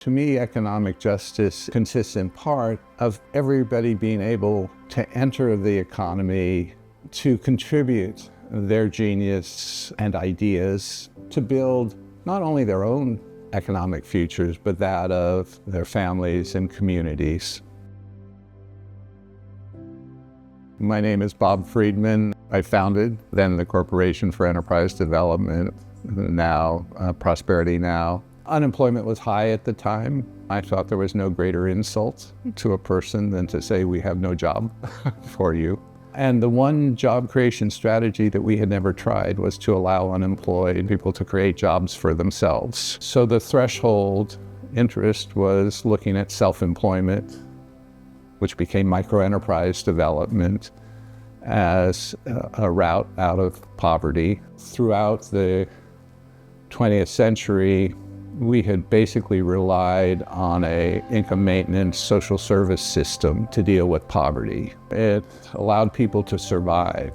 To me, economic justice consists in part of everybody being able to enter the economy to contribute their genius and ideas to build not only their own economic futures, but that of their families and communities. My name is Bob Friedman. I founded then the Corporation for Enterprise Development, now Prosperity Now. Unemployment was high at the time. I thought there was no greater insult to a person than to say, we have no job for you. And the one job creation strategy that we had never tried was to allow unemployed people to create jobs for themselves. So the threshold interest was looking at self-employment, which became microenterprise development, as a route out of poverty. Throughout the 20th century, we had basically relied on an income maintenance social service system to deal with poverty. It allowed people to survive,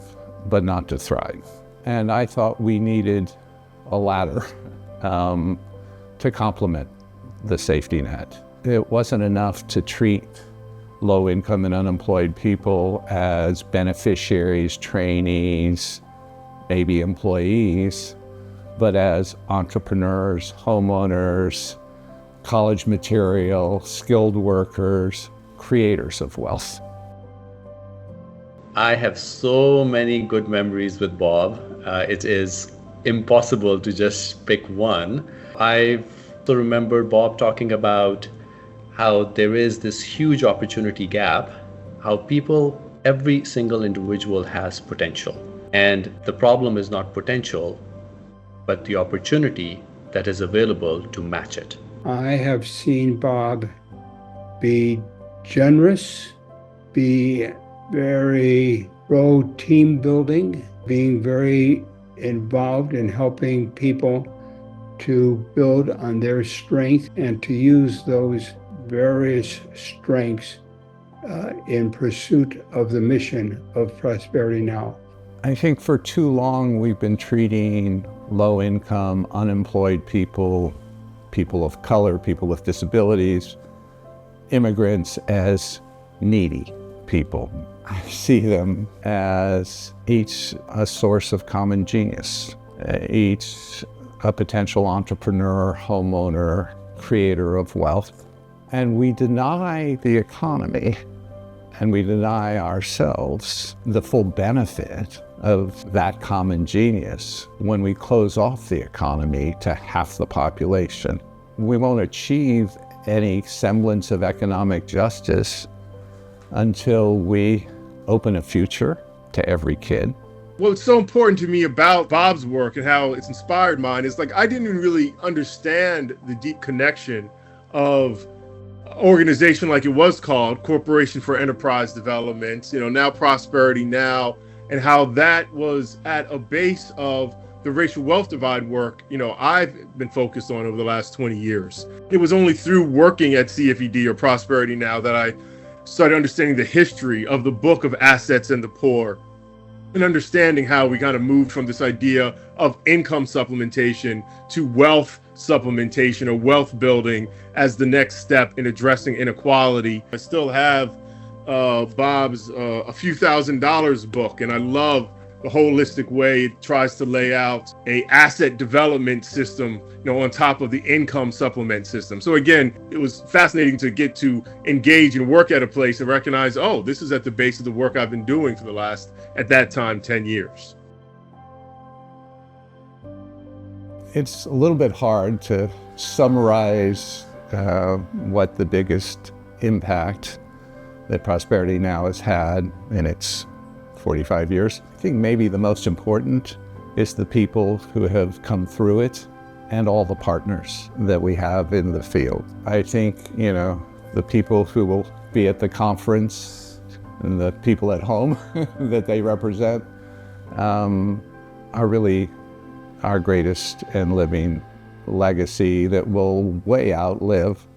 but not to thrive. And I thought we needed a ladder to complement the safety net. It wasn't enough to treat low-income and unemployed people as beneficiaries, trainees, maybe employees, but as entrepreneurs, homeowners, college material, skilled workers, creators of wealth. I have so many good memories with Bob. It is impossible to just pick one. I also remember Bob talking about how there is this huge opportunity gap, how every single individual has potential. And the problem is not potential, but the opportunity that is available to match it. I have seen Bob be generous, be very pro team building, being very involved in helping people to build on their strength and to use those various strengths in pursuit of the mission of Prosperity Now. I think for too long we've been treating low-income, unemployed people, people of color, people with disabilities, immigrants as needy people. I see them as each a source of common genius, each a potential entrepreneur, homeowner, creator of wealth. And we deny the economy and we deny ourselves the full benefit of that common genius when we close off the economy to half the population. We won't achieve any semblance of economic justice until we open a future to every kid. What's so important to me about Bob's work and how it's inspired mine is I didn't even really understand the deep connection of organization like it was called, Corporation for Enterprise Development, now Prosperity Now, and how that was at a base of the racial wealth divide work, I've been focused on over the last 20 years. It was only through working at CFED or Prosperity Now that I started understanding the history of the book of assets and the poor, and understanding how we kind of moved from this idea of income supplementation to wealth supplementation or wealth building as the next step in addressing inequality. I still have Bob's A Few $1,000s book, and I love the holistic way it tries to lay out a asset development system, on top of the income supplement system. So again, it was fascinating to get to engage and work at a place and recognize, oh, this is at the base of the work I've been doing for the last, at that time, 10 years. It's a little bit hard to summarize what the biggest impact that Prosperity Now has had in its 45 years. I think maybe the most important is the people who have come through it and all the partners that we have in the field. I think, the people who will be at the conference and the people at home that they represent are really our greatest and living legacy that will way outlive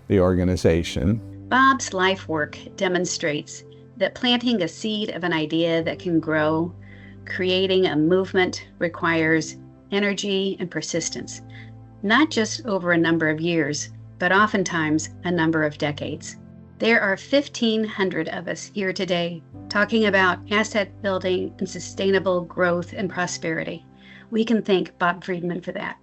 the organization. Bob's life work demonstrates that planting a seed of an idea that can grow, creating a movement requires energy and persistence, not just over a number of years, but oftentimes a number of decades. There are 1,500 of us here today talking about asset building and sustainable growth and prosperity. We can thank Bob Friedman for that.